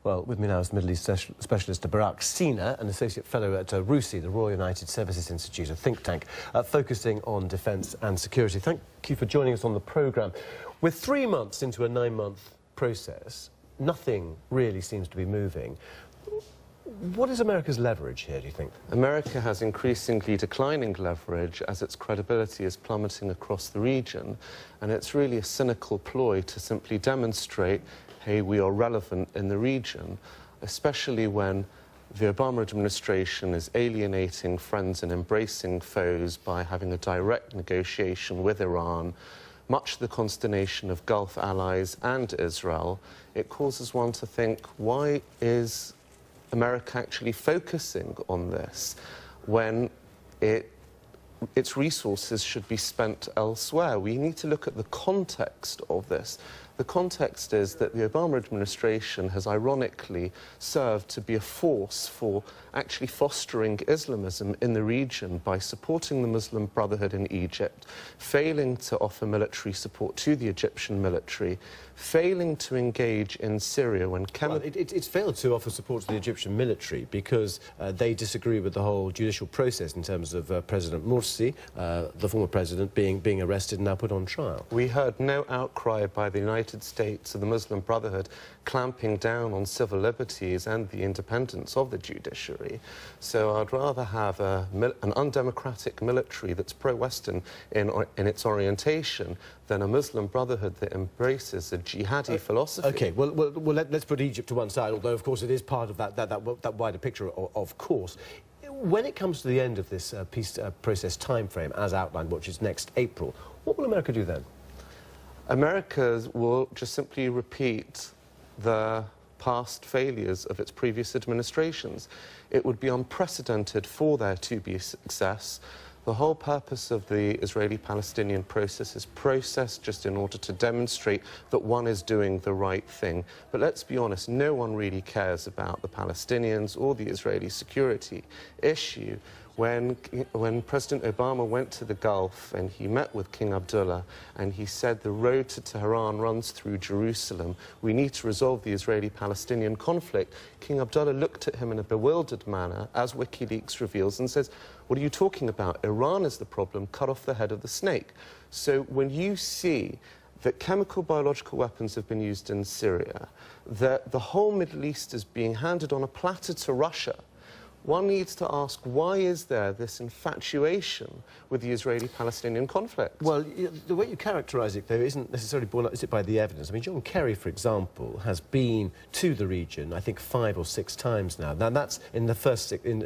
Well, with me now is Middle East specialist Barak Seener, an associate fellow at RUSI, the Royal United Services Institute, a think tank focusing on defence and security. Thank you for joining us on the programme. We're 3 months into a 9-month process. Nothing really seems to be moving. What is America's leverage here, do you think? America has increasingly declining leverage as its credibility is plummeting across the region, and it's really a cynical ploy to simply demonstrate, hey, we are relevant in the region, especially when the Obama administration is alienating friends and embracing foes by having a direct negotiation with Iran, much to the consternation of Gulf allies and Israel. It causes one to think, why is America actually focusing on this when its resources should be spent elsewhere? We need to look at the context of this. The context is that the Obama administration has ironically served to be a force for actually fostering Islamism in the region by supporting the Muslim Brotherhood in Egypt, failing to offer military support to the Egyptian military, failing to engage in Syria when... Well, it's failed to offer support to the Egyptian military because they disagree with the whole judicial process in terms of President Morsi, the former president, being arrested and now put on trial. We heard no outcry by the United States or the Muslim Brotherhood clamping down on civil liberties and the independence of the judiciary. So I'd rather have an undemocratic military that's pro-Western in its orientation than a Muslim Brotherhood that embraces a jihadi philosophy. OK, well let's put Egypt to one side, although, of course, it is part of that wider picture, of course. When it comes to the end of this peace process timeframe, as outlined, which is next April, what will America do then? America will just simply repeat the past failures of its previous administrations. It would be unprecedented for there to be success. The whole purpose of the Israeli-Palestinian process is processed just in order to demonstrate that one is doing the right thing. But let's be honest, no one really cares about the Palestinians or the Israeli security issue. When President Obama went to the Gulf and he met with King Abdullah and he said the road to Tehran runs through Jerusalem, we need to resolve the Israeli-Palestinian conflict, King Abdullah looked at him in a bewildered manner, as WikiLeaks reveals, and says, what are you talking about? Iran is the problem, cut off the head of the snake. So when you see that chemical biological weapons have been used in Syria, that the whole Middle East is being handed on a platter to Russia, one needs to ask, why is there this infatuation with the Israeli-Palestinian conflict? Well, the way you characterise it, though, isn't necessarily borne out, is it by the evidence? I mean, John Kerry, for example, has been to the region, I think, 5 or 6 times now. Now, that's in the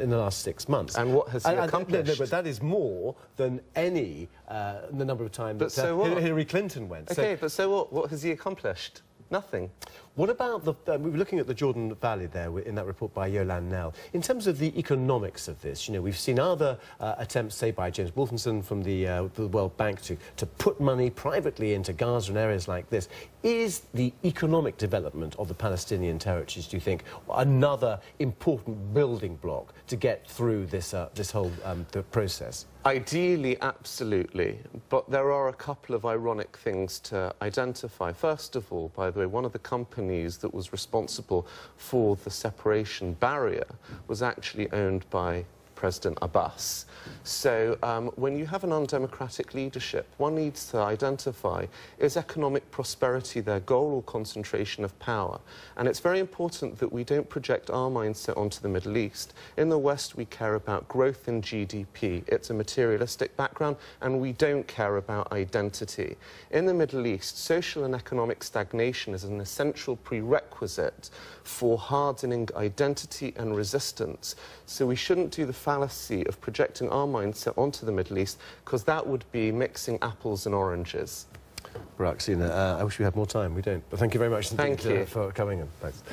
last 6 months. And what has he accomplished? No, but that is more than any, the number of times that Hillary Clinton went. OK, but so what? What has he accomplished? Nothing. What about the... we were looking at the Jordan Valley there in that report by Yolan Nell. In terms of the economics of this, you know, we've seen other attempts, say, by James Wolfenson from the World Bank to put money privately into Gaza and areas like this. Is the economic development of the Palestinian territories, do you think, another important building block to get through this whole the process? Ideally, absolutely. But there are a couple of ironic things to identify. First of all, by the way, one of the companies that was responsible for the separation barrier was actually owned by President Abbas. So when you have an undemocratic leadership, one needs to identify, is economic prosperity their goal or concentration of power? And it's very important that we don't project our mindset onto the Middle East. In the West, we care about growth in GDP. It's a materialistic background, and we don't care about identity. In the Middle East, social and economic stagnation is an essential prerequisite for hardening identity and resistance. So we shouldn't do the fallacy of projecting our mindset onto the Middle East, because that would be mixing apples and oranges. Barak Seener, I wish we had more time. We don't. But thank you very much indeed for coming in. Thanks.